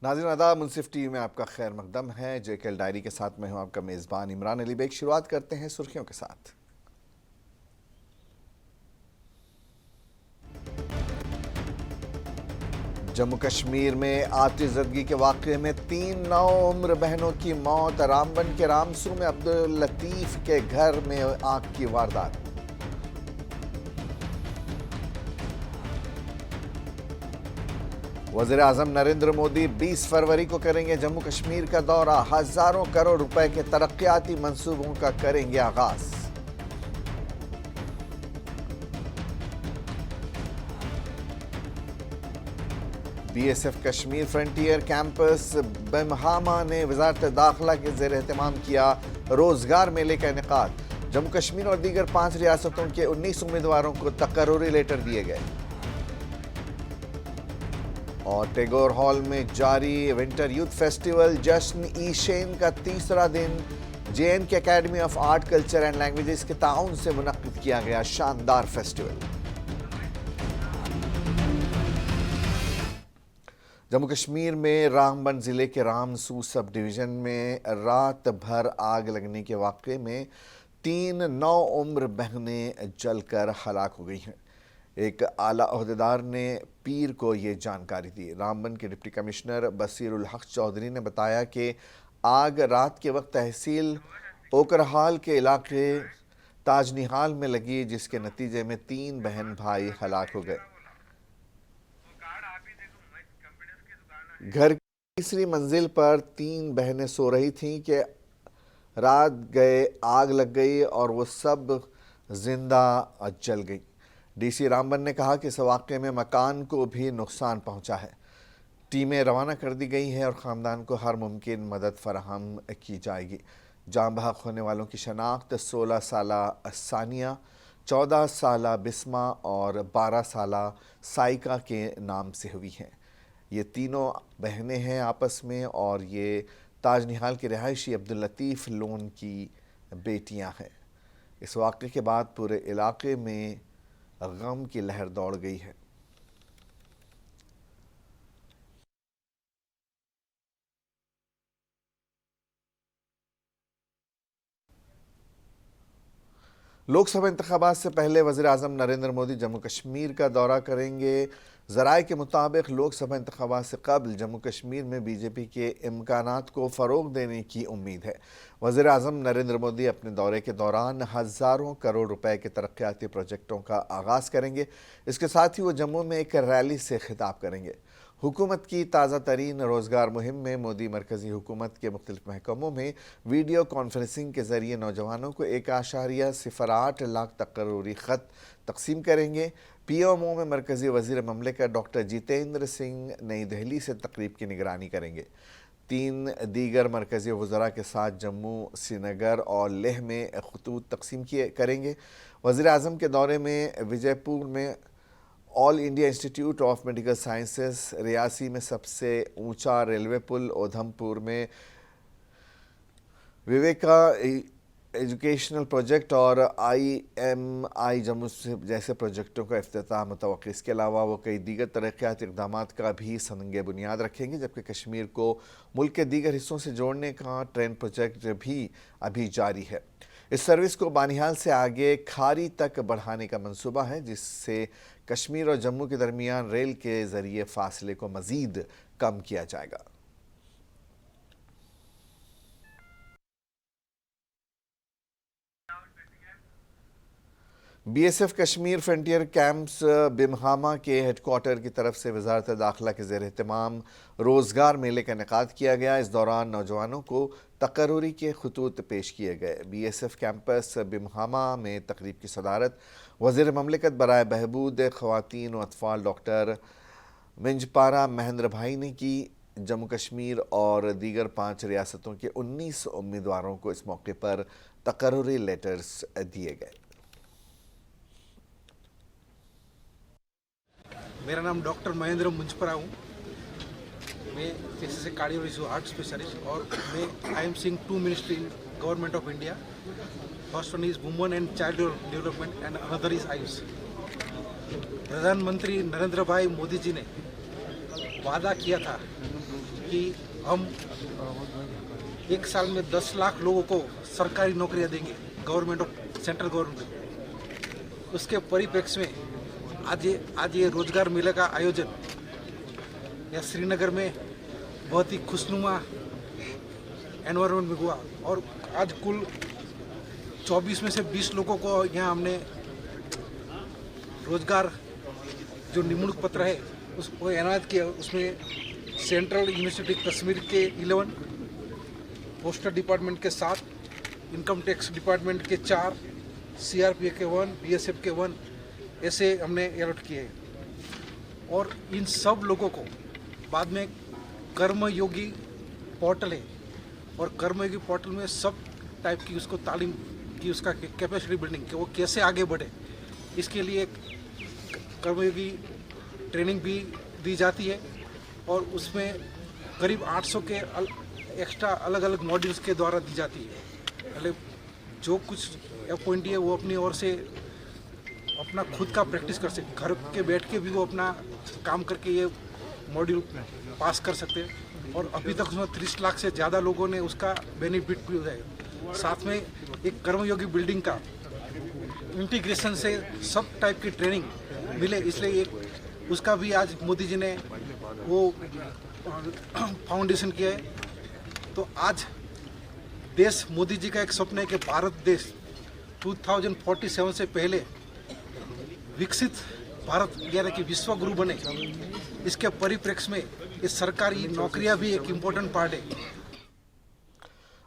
नाज़रीन आदाब, मुनसिफ टीवी में आपका खैर मकदम है। जेकेएल डायरी के साथ मैं हूं आपका मेज़बान इमरान अली बेग। शुरुआत करते हैं सुर्खियों के साथ। जम्मू कश्मीर में आतिशज़दगी के वाक़े में 3 नौउम्र बहनों की मौत। रामबन के रामसू में अब्दुल लतीफ़ के घर में आग की वारदात। वज़ीर-ए-आज़म नरेंद्र मोदी 20 फरवरी को करेंगे जम्मू कश्मीर का दौरा। हज़ारों करोड़ रुपए के तरक्याती मंसूबों का करेंगे आगाज। बीएसएफ कश्मीर फ्रंटियर कैंपस बिमहामा ने वज़ारत दाखिला के ज़ेर एहतमाम किया रोजगार मेले का इनेकाद। जम्मू कश्मीर और दीगर 5 रियासतों के 19 उम्मीदवारों को तकर्रुरी लेटर दिए गए। और टैगोर हॉल में जारी विंटर यूथ फेस्टिवल जश्न ई शेन का तीसरा दिन JNK academy of art culture and languages के ताउन से मुनक्किद किया गया शानदार फेस्टिवल। जम्मू कश्मीर में रामबन जिले के रामसू सब डिवीजन में रात भर आग लगने के वाक़े में 3 नौउम्र बहनें जलकर हलाक हो गई हैं। एक आला ओहदेदार ने पीर को ये जानकारी दी। रामबन के डिप्टी कमिश्नर बसीरुल हक चौधरी ने बताया कि आग रात के वक्त तहसील ओकरहाल के इलाके ताजनिहाल में लगी, जिसके नतीजे में 3 बहन भाई हलाक हो गए। घर की तीसरी मंजिल पर 3 बहनें सो रही थीं कि रात गए आग लग गई और वो सब जिंदा जल गई। डीसी रामबन ने कहा कि इस वाक़े में मकान को भी नुकसान पहुंचा है। टीमें रवाना कर दी गई हैं और ख़ानदान को हर मुमकिन मदद फराहम की जाएगी। जान बहक होने वालों की शनाख्त 16 साला सानिया, 14 साला बिस्मा और 12 साला साइका के नाम से हुई हैं। ये तीनों बहनें हैं आपस में और ये ताजनिहाल के रिहायशी अब्दुल लतीफ़ लोन की बेटियां हैं। इस वाक़े के बाद पूरे इलाके में गम की लहर दौड़ गई है। लोकसभा इंतखाबात से पहले वज़ीर-ए-आज़म नरेंद्र मोदी जम्मू कश्मीर का दौरा करेंगे। ज़राए के मुताबिक लोकसभा इंतखाबात से कबल जम्मू कश्मीर में बीजेपी के इम्कानात को फ़रोग देने की उम्मीद है। वज़ीर-ए-आज़म नरेंद्र मोदी अपने दौरे के दौरान हज़ारों करोड़ रुपए के तरक्याती प्रोजेक्टों का आगाज़ करेंगे। इसके साथ ही वो जम्मू में एक रैली से खिताब करेंगे। हुकूमत की ताज़ा तरीन रोज़गार मुहिम में मोदी मरकज़ी हुकूमत के मुख्तलिफ महकमों में वीडियो कॉन्फ्रेंसिंग के ज़रिए नौजवानों को 1.08 लाख तकर्रुरी ख़त तकसीम करेंगे। PMO में मरकज़ी वज़ीर ममलिकत डॉक्टर जितेंद्र सिंह नई दिल्ली से तकरीब की निगरानी करेंगे। 3 दीगर मरकज़ी वज़रा के साथ जम्मू, श्रीनगर और लेह में खतूत तकसीम करेंगे। वज़ीर-ए-आज़म के दौरे में विजयपुर में all India institute of medical sciences, Reasi में सबसे ऊंचा रेलवे पुल, उधमपुर में विवेका एजुकेशनल प्रोजेक्ट और IMI जम्मू जैसे प्रोजेक्टों का इफ्तिताह मुतवक्किल। इसके अलावा वो कई दीगर तरक्याती इक़दामात का भी संग बुनियाद रखेंगे, जबकि कश्मीर को मुल्क के दीगर हिस्सों से जोड़ने का ट्रेन प्रोजेक्ट भी अभी जारी है। इस सर्विस को बानिहाल से आगे खारी तक बढ़ाने का मंसूबा है, जिससे कश्मीर और जम्मू के दरमियान रेल के ज़रिए फासले को मज़ीद कम किया जाएगा। BSF कश्मीर फ्रंटियर कैंप्स बिमहामा के हेडक्वार्टर की तरफ से वज़ारत दाखिला के ज़ेर एहतमाम रोज़गार मेले का इनेकाद किया गया। इस दौरान नौजवानों को तकर्रुरी के खतूत पेश किए गए। BSF कैंपस बिमहामा में तकरीब की सदारत वज़ीर ममलिकत बराए बहबूद ख़वातीन व अतफ़ाल डॉक्टर मिंजपारा महेंद्र भाई ने की। जम्मू कश्मीर और दीगर 5 रियासतों के 19 उम्मीदवारों को इस मौके पर तकर्रुरी लेटर्स दिए गए। मेरा नाम डॉक्टर महेंद्र मुंजपरा हूँ। मैं पेशे से कार्डियोलॉजी हार्ट स्पेशलिस्ट और मैं I am seeing 2 ministry in government of India. First one is women and child development and another is Ayush. प्रधानमंत्री नरेंद्र भाई मोदी जी ने वादा किया था कि हम 1 साल में 10 लाख लोगों को सरकारी नौकरियां देंगे, गवर्नमेंट ऑफ सेंट्रल गवर्नमेंट। उसके परिप्रेक्ष्य में आज ये रोजगार मेले का आयोजन या श्रीनगर में बहुत ही खुशनुमा एनवायरनमेंट में हुआ और आज कुल 24 में से 20 लोगों को यहाँ हमने रोजगार जो निमणूक पत्र है उसको एनायत किया। उसमें सेंट्रल यूनिवर्सिटी कश्मीर के 11, पोस्टल डिपार्टमेंट के 7, इनकम टैक्स डिपार्टमेंट के 4, सीआरपीएफ के 1, बीएसएफ के 1 ऐसे हमने अलर्ट किए। और इन सब लोगों को बाद में कर्मयोगी पोर्टल है और कर्मयोगी पोर्टल में सब टाइप की उसको तालीम की, उसका कैपेसिटी बिल्डिंग कि वो कैसे आगे बढ़े, इसके लिए कर्मयोगी ट्रेनिंग भी दी जाती है। और उसमें करीब 800 के एक्स्ट्रा अलग अलग मॉड्यूल्स के द्वारा दी जाती है। मतलब जो कुछ अपॉइंटी है वो अपनी ओर से अपना खुद का प्रैक्टिस कर सकते, घर के बैठ के भी वो अपना काम करके ये मॉड्यूल पास कर सकते हैं। और अभी तक उसमें 30 लाख से ज़्यादा लोगों ने उसका बेनिफिट भी उठाया। साथ में एक कर्मयोगी बिल्डिंग का इंटीग्रेशन से सब टाइप की ट्रेनिंग मिले, इसलिए एक उसका भी आज मोदी जी ने वो फाउंडेशन किया है। तो आज देश, मोदी जी का एक सपना है कि भारत देश 2047 से पहले विकसित भारत यानी कि विश्व गुरु बने। इसके परिप्रेक्ष्य में ये सरकारी नौकरियां भी एक इम्पोर्टेंट पार्ट है।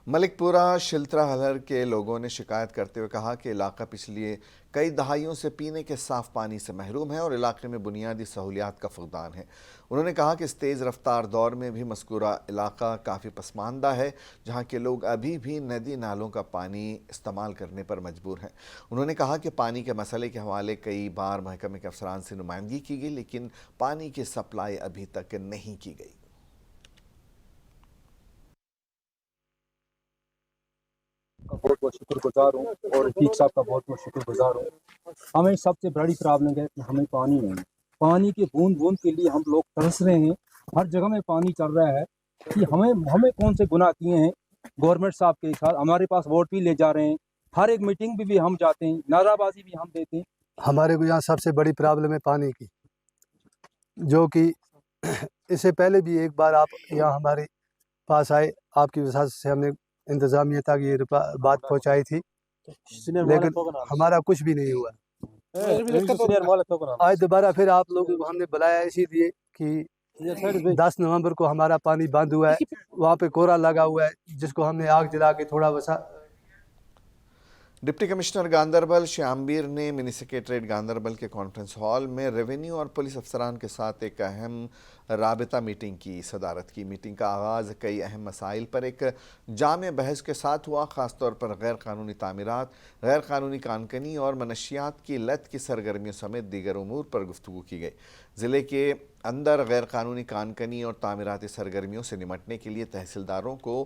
मलिकपुरा शिल्त्रा हलर के लोगों ने शिकायत करते हुए कहा कि इलाका पिछले कई दहाइयों से पीने के साफ पानी से महरूम है और इलाके में बुनियादी सहूलियात का फुकदान है। उन्होंने कहा कि इस तेज़ रफ्तार दौर में भी मज़कूरा इलाका काफ़ी पसमानदा है, जहां के लोग अभी भी नदी नालों का पानी इस्तेमाल करने पर मजबूर हैं। उन्होंने कहा कि पानी के मसले के हवाले कई बार महकमे के अफसरान से नुमाइंदगी की गई, लेकिन पानी की सप्लाई अभी तक नहीं की गई। का बहुत बहुत शुक्रगुजार हूँ और रफीक साहब का बहुत बहुत शुक्रगुजार हूँ। हमें सबसे बड़ी प्रॉब्लम है कि हमें पानी नहीं, पानी की बूंद बूंद के लिए हम लोग तरस रहे हैं। हर जगह में पानी चल रहा है कि हमें कौन से गुनाह किए हैं गवर्नमेंट साहब के साथ। हमारे पास वोट भी ले जा रहे हैं, हर एक मीटिंग भी हम जाते हैं, नाराबाजी भी हम देते हैं। हमारे को यहाँ सबसे बड़ी प्रॉब्लम है पानी की, जो कि इससे पहले भी एक बार आप यहाँ हमारे पास आए, आपकी वजह से हमने इंतजामिया तक ये बात पहुँचाई थी, लेकिन हमारा कुछ भी नहीं हुआ। आज दोबारा फिर आप लोगों को हमने बुलाया इसीलिए कि 10 नवंबर को हमारा पानी बंद हुआ है, वहाँ पे कोरा लगा हुआ है, जिसको हमने आग जला के थोड़ा वसा। डिप्टी कमिश्नर गांधरबल श्यामबीर ने मिनी सेक्रेटरीट गांधरबल के कॉन्फ्रेंस हॉल में रेवेन्यू और पुलिस अफसरान के साथ एक अहम राबिता मीटिंग की सदारत की। मीटिंग का आगाज़ कई अहम मसाइल पर एक जामे बहस के साथ हुआ। ख़ासतौर पर गैर कानूनी तामीरात, गैर कानूनी कानकनी और मनशियात की लत की सरगर्मियों समेत दीगर उमूर पर गुफ्तगू की गई। ज़िले के अंदर गैर कानूनी कानकनी और तामीराती सरगर्मियों से निमटने के लिए तहसीलदारों को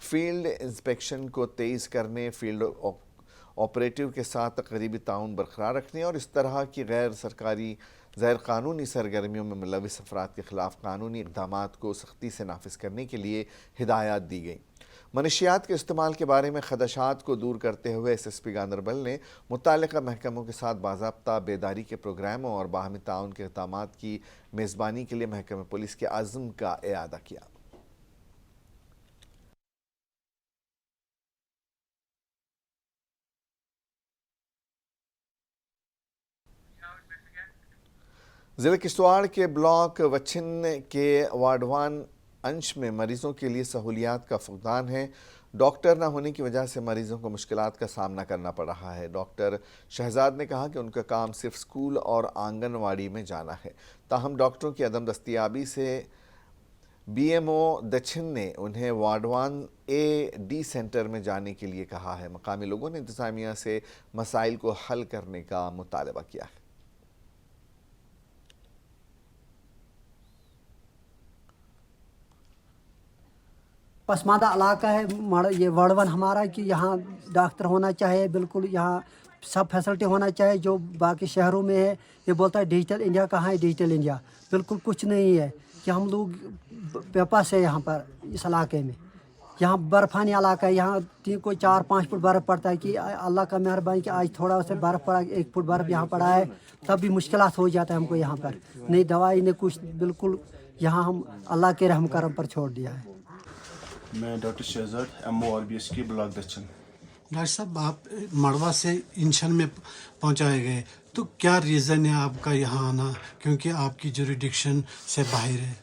फील्ड इंस्पेक्शन को तेज़ करने, फील्ड ऑपरेटिव के साथ करीबी ताउन बरकरार रखने और इस तरह की गैर कानूनी सरगर्मियों में मुलविस अफराद के खिलाफ कानूनी इक़दामात को सख्ती से नाफिज करने के लिए हिदायत दी गई। मनशियात के इस्तेमाल के बारे में खदशात को दूर करते हुए SSP गांधरबल ने मुत्तल्लिक़ा महकमों के साथ बाज़ाब्ता बेदारी के प्रोग्रामों और बाहमी ताउन के इक़दामात की मेज़बानी के लिए महकमे पुलिस के अज़्म का इआदा किया। ज़िले किश्तवाड़ के ब्लॉक वच्छिन के वार्डवान अंश में मरीज़ों के लिए सहूलियात का फुकदान है। डॉक्टर न होने की वजह से मरीज़ों को मुश्किलात का सामना करना पड़ रहा है। डॉक्टर शहजाद ने कहा कि उनका काम सिर्फ स्कूल और आंगनवाड़ी में जाना है। ताहम डॉक्टरों की अदम दस्तियाबी से BMO दक्षिण ने उन्हें वार्डवान AD सेंटर में जाने के लिए कहा है। मकामी लोगों ने इंतज़ामिया से मसाइल को हल करने का मुतालबा किया है। पसमानदा इलाका है ये वार्डवन हमारा, कि यहाँ डॉक्टर होना चाहिए, बिल्कुल यहाँ सब फैसिलिटी होना चाहिए जो बाकी शहरों में है। ये बोलता है डिजिटल इंडिया, कहाँ है डिजिटल इंडिया? बिल्कुल कुछ नहीं है। कि हम लोग बेबस है यहाँ पर इस इलाके में। यहाँ बर्फ़ानी इलाका है, यहाँ कोई 4-5 फुट बर्फ़ पड़ता है कि अल्लाह का मेहरबानी कि आज थोड़ा सा बर्फ़ पड़ा, 1 फुट बर्फ़ यहाँ पड़ा है, तब भी मुश्किलात हो जाता है हमको यहाँ पर। नहीं दवाई नहीं कुछ, बिल्कुल यहाँ हम अल्लाह के रहम करम पर छोड़ दिया है। मैं डॉक्टर शहजाद MORBS की ब्लॉक दक्षिण। डॉक्टर साहब, आप मड़वा से इंशन में पहुंचाए गए, तो क्या रीज़न है आपका यहाँ आना, क्योंकि आपकी जुरिडिक्शन से बाहर है?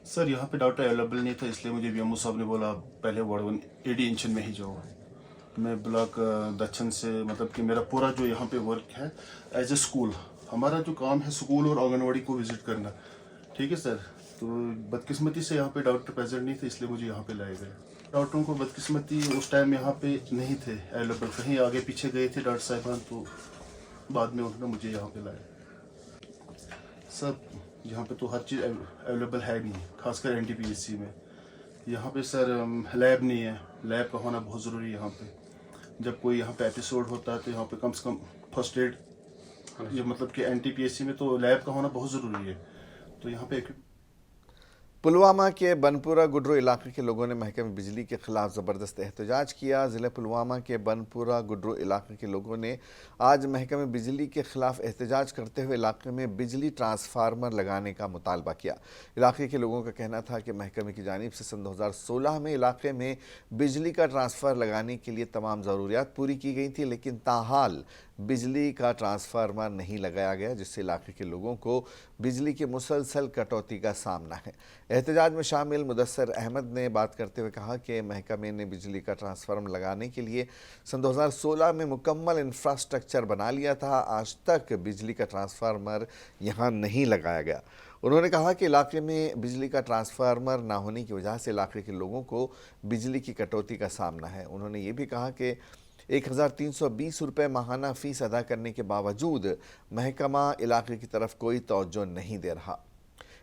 सर यहाँ पे डॉक्टर अवेलेबल नहीं था, इसलिए मुझे BMO साहब ने बोला पहले वार्ड 1 AD इंशन में ही जाओ। मैं ब्लॉक दक्षिण से, मतलब कि मेरा पूरा जो यहाँ पे वर्क है एज ए स्कूल, हमारा जो काम है स्कूल और आंगनवाड़ी को विजिट करना, ठीक है सर। तो बदकिस्मती से यहाँ पे डॉक्टर प्रेजेंट नहीं थे, इसलिए मुझे यहाँ पे लाए गए। डॉक्टरों को बदकिस्मती उस टाइम यहाँ पे नहीं थे अवेलेबल, कहीं आगे पीछे गए थे डॉक्टर साहिबान, तो बाद में उन्होंने मुझे यहाँ पे लाया। सर यहाँ पे तो हर चीज़ अवेलेबल है नहीं, खासकर NTPSC में। यहाँ पे सर लैब नहीं है, लैब का होना बहुत ज़रूरी है यहाँ पे। जब कोई यहाँ पे एपिसोड होता है तो यहाँ पे कम से कम फर्स्ट एड, ये मतलब कि NTPSC में तो लैब का होना बहुत ज़रूरी है, तो यहाँ पे पुलवामा के बनपुरा गुडरू इलाके के लोगों ने महकमे बिजली के खिलाफ ज़बरदस्त एहतजाज किया। ज़िले पुलवामा के बनपुरा गुडरू इलाके के लोगों ने आज महकमे बिजली के खिलाफ एहतजाज करते हुए इलाके में बिजली ट्रांसफार्मर लगाने का मुतालबा किया। इलाके के लोगों का कहना था कि महकमे की जानिब से सन 2016 में इलाके में बिजली का ट्रांसफ़र लगाने के लिए तमाम ज़रूरियात पूरी की गई थी, लेकिन ताहाल बिजली का ट्रांसफार्मर नहीं लगाया गया, जिससे इलाके के लोगों को बिजली की मुसलसल कटौती का सामना है। एहतजाज में शामिल मुदस्सर अहमद ने बात करते हुए कहा कि महकमे ने बिजली का ट्रांसफार्मर लगाने के लिए सन 2016 में मुकम्मल इंफ्रास्ट्रक्चर बना लिया था, आज तक बिजली का ट्रांसफार्मर यहाँ नहीं लगाया गया। उन्होंने कहा कि इलाके में बिजली का ट्रांसफार्मर ना होने की वजह से इलाके के लोगों को बिजली की कटौती का सामना है। उन्होंने ये भी कहा कि 1320 रुपये माहाना फ़ीस अदा करने के बावजूद महकमा इलाके की तरफ कोई तवज्जो नहीं दे रहा।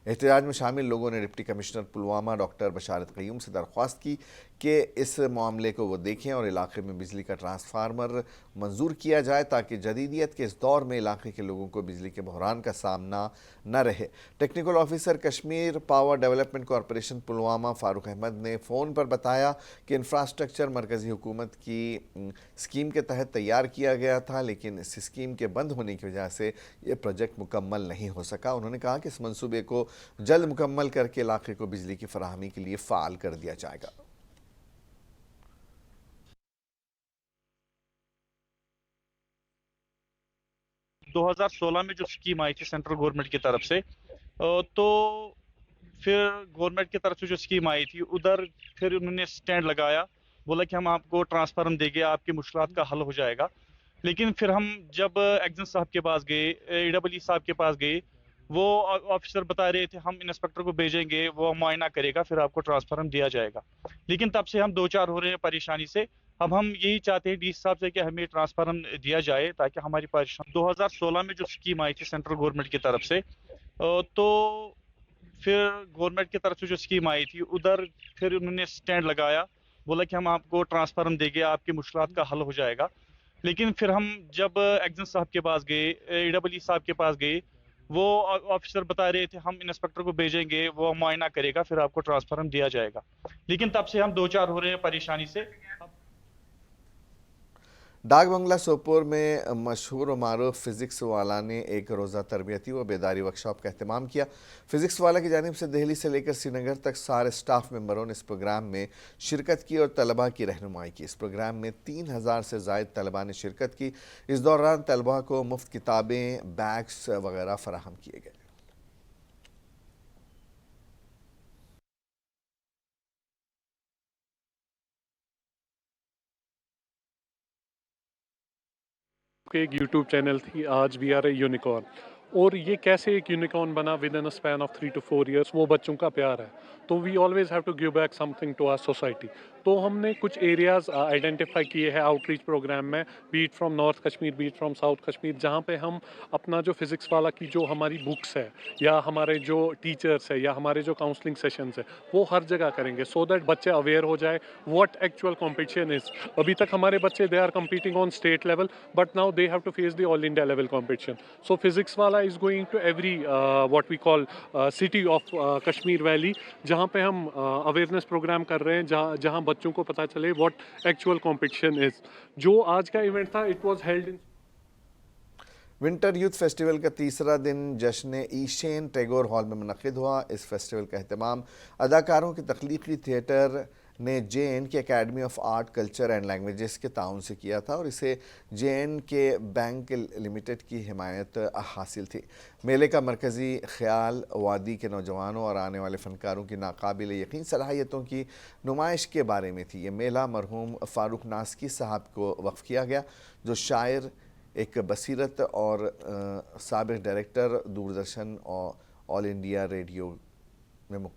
एहतजाज में शामिल लोगों ने डिप्टी कमिश्नर पुलवामा डॉक्टर बशारत क़य्यूम से दरख्वास्त की कि इस मामले को वो देखें और इलाके में बिजली का ट्रांसफार्मर मंजूर किया जाए ताकि जदीदियत के इस दौर में इलाके के लोगों को बिजली के बहरान का सामना न रहे। Technical officer Kashmir power development corporation Pulwama Farooq Ahmad ने फ़ोन पर बताया कि इंफ्रास्ट्रक्चर मरकज़ी हुकूमत की स्कीम के तहत तैयार किया गया था, लेकिन इस स्कीम के बंद होने की वजह से ये प्रोजेक्ट मुकम्मल नहीं हो सका। उन्होंने कहा कि इस मनसूबे को जल्द मुकम्मल करके इलाके को बिजली की फराहमी के लिए फ़ाल कर दिया जाएगा। 2016 में जो स्कीम आई थी सेंट्रल गवर्नमेंट की तरफ से, तो फिर गवर्नमेंट की तरफ से जो स्कीम आई थी उधर फिर उन्होंने स्टैंड लगाया, बोला कि हम आपको ट्रांसफार्मर देंगे, आपकी मुश्किलात का हल हो जाएगा। लेकिन फिर हम जब एक्जन साहब के पास गए, AEE साहब के पास गए, वो ऑफिसर बता रहे थे हम इंस्पेक्टर को भेजेंगे, वो मुआयना करेगा, फिर आपको ट्रांसफार्मर दिया जाएगा। लेकिन तब से हम 2-4 हो रहे हैं परेशानी से। अब हम यही चाहते हैं DC साहब से कि हमें ट्रांसफार्मर दिया जाए ताकि हमारी परेशानी। 2016 में जो स्कीम आई थी सेंट्रल गवर्नमेंट की तरफ से, तो फिर गवर्नमेंट की तरफ से जो स्कीम आई थी उधर फिर उन्होंने स्टैंड लगाया, बोला कि हम आपको ट्रांसफार्मर देंगे, आपकी मुश्किलात का हल हो जाएगा। लेकिन फिर हम जब एक्जन साहब के पास गए, AEE साहब के पास गए, वो ऑफिसर बता रहे थे हम इंस्पेक्टर को भेजेंगे, वो मुआयना करेगा, फिर आपको ट्रांसफार्मर दिया जाएगा। लेकिन तब से हम 2-4 हो रहे हैं परेशानी से। डाक बंगला सोपोर में मशहूर और मारूफ फ़िज़िक्स वाला ने एक रोज़ा तरबियती व बेदारी वर्कशॉप का अहतमाम किया। फ़िज़िक्स वाला की जानिब से दिल्ली से लेकर श्रीनगर तक सारे स्टाफ मेंबरों ने इस प्रोग्राम में शिरकत की और तलबा की रहनुमाई की। इस प्रोग्राम में 3000 से ज़ायद तलबा ने शिरकत की। इस दौरान तलबा को मुफ्त किताबें, बैग्स वगैरह फराहम किए गए। एक यूट्यूब चैनल थी, आज वी आर ए यूनिकॉर्न, और ये कैसे एक यूनिकॉर्न बना with in a span of 3 to 4 years, वो बच्चों का प्यार है। तो we always have to give back something to our society. तो हमने कुछ एरियाज़ आइडेंटिफाई किए हैं आउटरीच प्रोग्राम में, beat from north Kashmir, beat from south Kashmir, जहाँ पे हम अपना जो फिज़िक्स वाला की जो हमारी बुक्स है या हमारे जो टीचर्स है या हमारे जो काउंसलिंग सेशंस है वो हर जगह करेंगे, सो दैट बच्चे अवेयर हो जाए व्हाट एक्चुअल कंपटीशन इज़. अभी तक हमारे बच्चे they are competing on state level, but now they have to face the all India level competition. So physics wala is going to every what we call city of Kashmir Valley, जहाँ पे हम awareness programme कर रहे हैं, जहाँ बच्चों को पता चले व्हाट एक्चुअल कंपटीशन इज. जो आज का इवेंट था, it was held in winter youth festival का तीसरा दिन जश्न ईशेन टैगोर हॉल में मुनक़िद हुआ. इस फेस्टिवल का एहतमाम अदाकारों के तख्लीकी थिएटर ने JN की academy of art culture and languages के ताउन से किया था और इसे JN के बैंक लिमिटेड की हिमायत हासिल थी. मेले का मरकज़ी ख्याल वादी के नौजवानों और आने वाले फ़नकारों की नाकाबिल यकीन सलाहियतों की नुमाइश के बारे में थी. ये मेला मरहूम फ़ारूक नास्की साहब को वक्फ़ किया गया, जो शायर, एक बसीरत और साबिक़ डायरेक्टर दूरदर्शन और ऑल इंडिया रेडियो में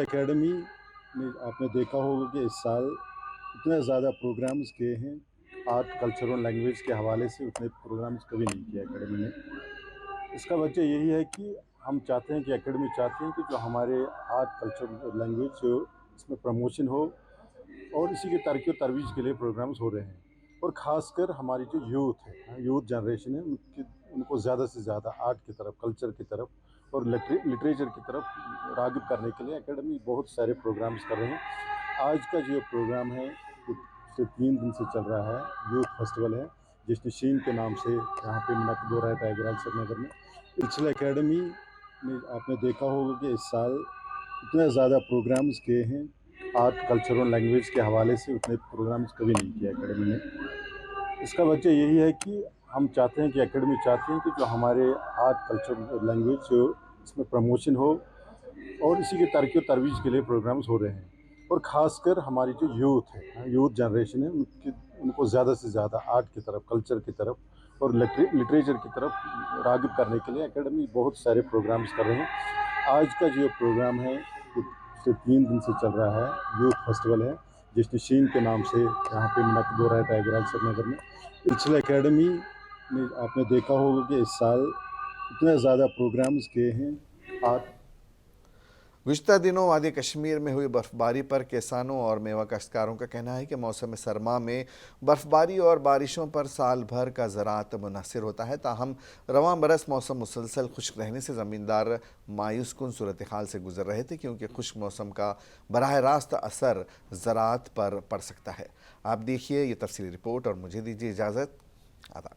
एकेडमी में आपने देखा होगा कि इस साल इतने ज़्यादा प्रोग्राम्स किए हैं आर्ट, कल्चर और लैंग्वेज के हवाले से. उतने प्रोग्राम्स कभी नहीं किए एकेडमी ने. इसका वजह यही है कि हम चाहते हैं कि एकेडमी चाहते हैं कि जो हमारे आर्ट, कल्चर और लैंग्वेज हो इसमें प्रमोशन हो और इसी की तरक्की और तरवीज के लिए प्रोग्राम्स हो रहे हैं. और ख़ासकर हमारी जो यूथ है, यूथ जनरेशन है, उनको ज़्यादा से ज़्यादा आर्ट की तरफ, कल्चर की तरफ और लिटरेचर की तरफ राग़िब करने के लिए एकेडमी बहुत सारे प्रोग्राम्स कर रहे हैं. आज का जो प्रोग्राम है पिछले 3 दिन से चल रहा है, यूथ फेस्टिवल है, जश्न शीन के नाम से यहाँ पे मुनक़िद हो रहा है टाइगर श्रीनगर में. पिछले एकेडमी में आपने देखा होगा कि इस साल इतने ज़्यादा प्रोग्राम्स किए हैं आर्ट, कल्चर और लैंग्वेज के हवाले से. उतने प्रोग्राम्स कभी नहीं किए एकेडमी ने. इसका वजह यही है कि हम चाहते हैं कि एकेडमी चाहते हैं कि जो हमारे आर्ट, कल्चर और लैंग्वेज हो इसमें प्रमोशन हो और इसी की तरक्की और तरवीज के लिए प्रोग्राम्स हो रहे हैं. और ख़ासकर हमारी जो यूथ है, यूथ जनरेशन है, उनको ज़्यादा से ज़्यादा आर्ट की तरफ, कल्चर की तरफ और लिटरेचर की तरफ राग़िब करने के लिए एकेडमी बहुत सारे प्रोग्राम्स कर रहे हैं. आज का जो प्रोग्राम है पिछले 3 दिन से चल रहा है, यूथ फेस्टिवल है, जश्न शीन के नाम से यहाँ पे मुनक़िद हो रहा है टाइगर श्रीनगर में. पिछले एकेडमी में आपने देखा होगा कि इस साल इतने ज़्यादा प्रोग्राम्स किए हैं आर्ट. गुज़िश्ता दिनों वादी कश्मीर में हुई बर्फ़बारी पर किसानों और मेवा काश्तकारों का कहना है कि मौसम सरमा में बर्फ़बारी और बारिशों पर साल भर का ज़राअत मुनहसर होता है. ताहम रवां बरस मौसम मुसलसल खुश्क रहने से ज़मींदार मायूस कुन सूरत हाल से गुजर रहे थे, क्योंकि खुश्क मौसम का बराह रास्त असर ज़राअत पर पड़ सकता है. आप देखिए ये तफसीली रिपोर्ट और मुझे दीजिए इजाज़त. आदाब.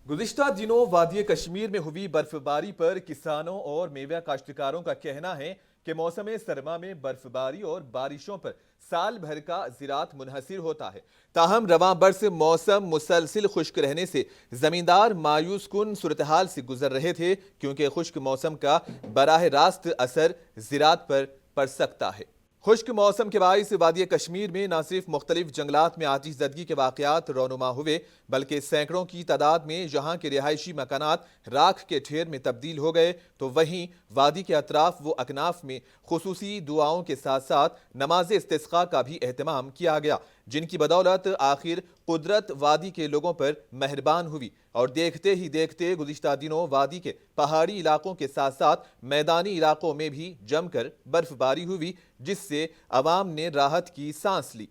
गुज़िश्ता दिनों वादी कश्मीर में हुई बर्फबारी पर किसानों और मेवा काश्तकारों का कहना है कि मौसम सरमा में बर्फबारी और बारिशों पर साल भर का ज़राअत मुनहसर होता है. ताहम रवां बरस मौसम मुसलसिल खुश्क रहने से ज़मींदार मायूस कुन सूरत हाल से गुजर रहे थे, क्योंकि खुश्क मौसम का बराह रास्त असर ज़राअत पर पड़ सकता है. खुश्क मौसम के बाइस वादी कश्मीर में न सिर्फ मुख्तलिफ जंगलात में आतिश ज़दगी के वाक़यात रौनुमा हुए, बल्कि सैकड़ों की तादाद में जहाँ के रिहायशी मकानात राख के ढेर में तब्दील हो गए, तो वहीं वादी के अतराफ व अकनाफ में खुसूसी दुआओं के साथ साथ नमाज इस्तिस्क़ा का भी एहतमाम किया गया, जिनकी बदौलत आखिर कुदरत वादी के लोगों पर मेहरबान हुई और देखते ही देखते गुज़िश्ता दिनों वादी के पहाड़ी इलाकों के साथ साथ मैदानी इलाकों में भी जमकर बर्फबारी हुई, जिससे अवाम ने राहत की सांस ली.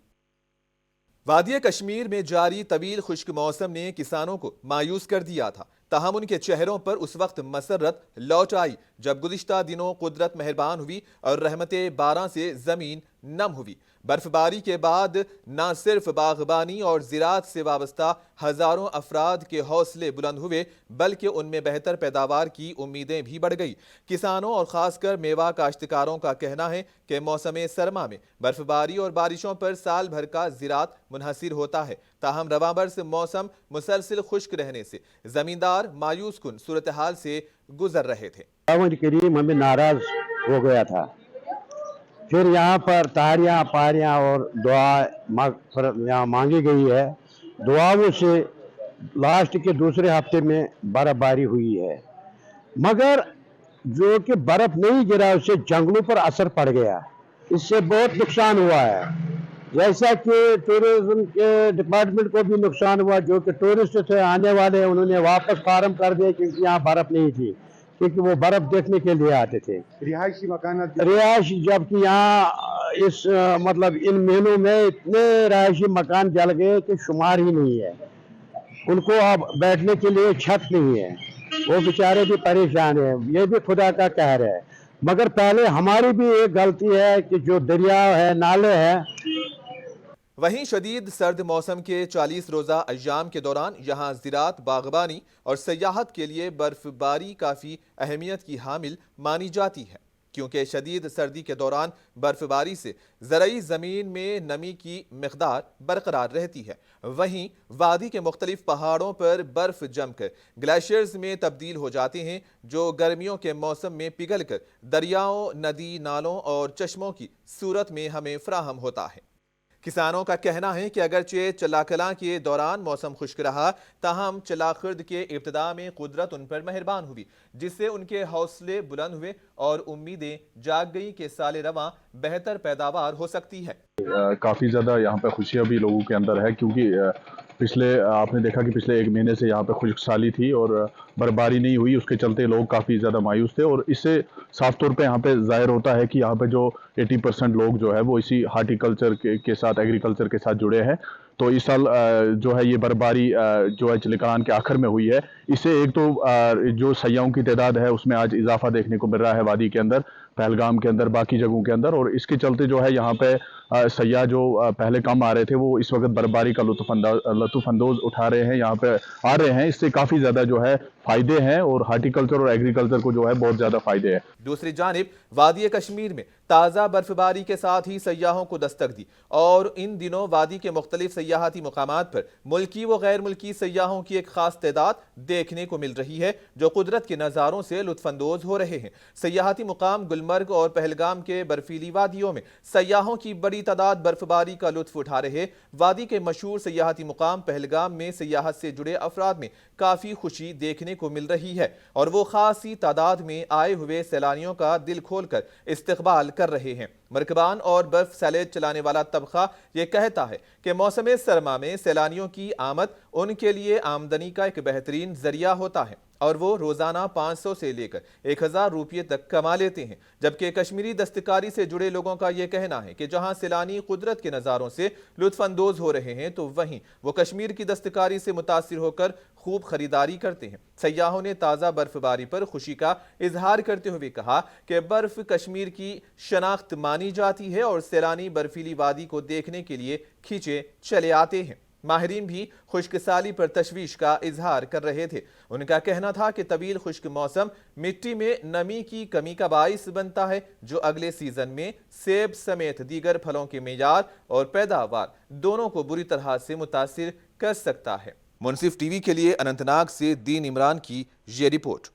वादी कश्मीर में जारी तवील खुश्क मौसम ने किसानों को मायूस कर दिया था. ताहम उनके चेहरों पर उस वक्त मसरत लौट आई जब गुज़िश्ता दिनों कुदरत मेहरबान हुई और रहमते बारां से ज़मीन नम हुई। बर्फबारी के बाद न सिर्फ बागबानी और ज़राअत से वाबस्ता हज़ारों अफराद के हौसले बुलंद हुए, बल्कि उनमें बेहतर पैदावार की उम्मीदें भी बढ़ गई। किसानों और ख़ासकर मेवा काश्तकारों का कहना है कि मौसम सरमा में बर्फबारी और बारिशों पर साल भर का ज़राअत मुनहसिर होता है। ताहम रवां बरस मौसम मुसलसिल खुश्क रहने से ज़मींदार मायूस कुन सूरत हाल से गुजर रहे थे। करीम हमें नाराज हो गया था, फिर यहाँ पर तारियाँ पारियाँ और दुआ यहाँ मांगी गई है। दुआओं से लास्ट के दूसरे हफ्ते में बर्फबारी हुई है, मगर जो कि बर्फ नहीं गिरा उससे जंगलों पर असर पड़ गया, इससे बहुत नुकसान हुआ है। जैसा कि टूरिज्म के डिपार्टमेंट को भी नुकसान हुआ, जो कि टूरिस्ट थे आने वाले उन्होंने वापस फार्म कर दिए क्योंकि यहाँ बर्फ नहीं थी, क्योंकि वो बर्फ देखने के लिए आते थे। रिहायशी मकान रिहायशी, जबकि यहाँ इस मतलब इन महीनों में इतने रिहायशी मकान जल गए कि शुमार ही नहीं है। उनको अब बैठने के लिए छत नहीं है, वो बेचारे भी परेशान हैं। ये भी खुदा का कहर है, मगर पहले हमारी भी एक गलती है कि जो दरिया है, नाले हैं। वहीं शदीद सर्द मौसम के 40 रोज़ा अय्याम के दौरान यहाँ ज़राअत, बागबानी और सयाहत के लिए बर्फबारी काफ़ी अहमियत की हामिल मानी जाती है, क्योंकि शदीद सर्दी के दौरान बर्फबारी से ज़रई ज़मीन में नमी की मिक़दार बरकरार रहती है। वहीं वादी के मुख्तलिफ पहाड़ों पर बर्फ़ जमकर ग्लेशियर्स में तब्दील हो जाते हैं, जो गर्मियों के मौसम में पिघल कर दरियाओं, नदी नालों और चश्मों की सूरत में हमें फ़राहम होता है। किसानों का कहना है कि अगरचे चलाकलां के दौरान मौसम खुश्क रहा, ताहम चलाखुर्द के इब्तिदा में कुदरत उन पर मेहरबान हुई, जिससे उनके हौसले बुलंद हुए और उम्मीदें जाग गई कि साल रवां बेहतर पैदावार हो सकती है। काफ़ी ज़्यादा यहाँ पे खुशियाँ भी लोगों के अंदर है, क्योंकि पिछले आपने देखा कि पिछले एक महीने से यहाँ पे खुश्कसाली थी और बर्फबारी नहीं हुई, उसके चलते लोग काफ़ी ज़्यादा मायूस थे। और इससे साफ तौर पे यहाँ पे ज़ाहिर होता है कि यहाँ पे जो 80% लोग जो है वो इसी हार्टिकल्चर के साथ, एग्रीकल्चर के साथ जुड़े हैं। तो इस साल जो है ये बर्फबारी जो है चिलिकान के आखिर में हुई है, इससे एक तो जो सयाहों की तादाद है उसमें आज इजाफा देखने को मिल रहा है वादी के अंदर, पहलगाम के अंदर, बाकी जगहों के अंदर। और इसके चलते जो है यहाँ पे सयाह जो पहले कम आ रहे थे वो इस वक्त बर्फबारी का लुत्फ अंदोज उठा रहे हैं, यहाँ पे आ रहे हैं। इससे काफ़ी ज़्यादा जो है फ़ायदे हैं और हार्टिकल्चर और एग्रीकल्चर को जो है बहुत ज़्यादा फ़ायदे हैं। दूसरी जानिब वादी कश्मीर में ताज़ा बर्फबारी के साथ ही सयाहों को दस्तक दी और इन दिनों वादी के मुख्तलिफ सयाहती मकामात पर मुल्की व गैर मुल्की सयाहों की एक खास तादाद देखने को मिल रही है, जो कुदरत के नज़ारों से लुत्फानंदोज हो रहे हैं। सयाहती मुकाम गुलमर्ग और पहलगाम के बर्फीली वादियों में सयाहों की बड़ी तादाद बर्फबारी का लुत्फ उठा रहे। वादी के मशहूर सयाहती मुकाम पहलगाम में सयाहत से जुड़े अफराद में काफ़ी खुशी देखने को मिल रही है और वो खासी तादाद में आए हुए सैलानियों का दिल खोल कर इस्तकबाल कर रहे हैं। मरकबान और बर्फ सैलेज चलाने वाला तबका ये कहता है कि मौसम सरमा में सैलानियों की आमद उनके लिए आमदनी का एक बेहतरीन जरिया होता है और वो रोजाना 500 से लेकर 1000 रुपये तक कमा लेते हैं। जबकि कश्मीरी दस्तकारी से जुड़े लोगों का ये कहना है कि जहां सैलानी कुदरत के नज़ारों से लुत्फानंदोज हो रहे हैं, तो वहीं वो कश्मीर की दस्तकारी से मुतासिर होकर खूब खरीदारी करते हैं। सयाहों ने ताज़ा बर्फबारी पर खुशी का इजहार करते हुए कहा कि बर्फ कश्मीर की शनाख्त मानी जाती है और सैलानी बर्फीली वादी को देखने के लिए खींचे चले आते हैं। माहिरीन भी खुश्कसाली पर तशवीश का इजहार कर रहे थे। उनका कहना था कि तवील खुश्क मौसम मिट्टी में नमी की कमी का बाइस बनता है, जो अगले सीजन में सेब समेत दीगर फलों के मेयार और पैदावार दोनों को बुरी तरह से मुतासिर कर सकता है। मुनसिफ टीवी के लिए अनंतनाग से दीन इमरान की ये रिपोर्ट।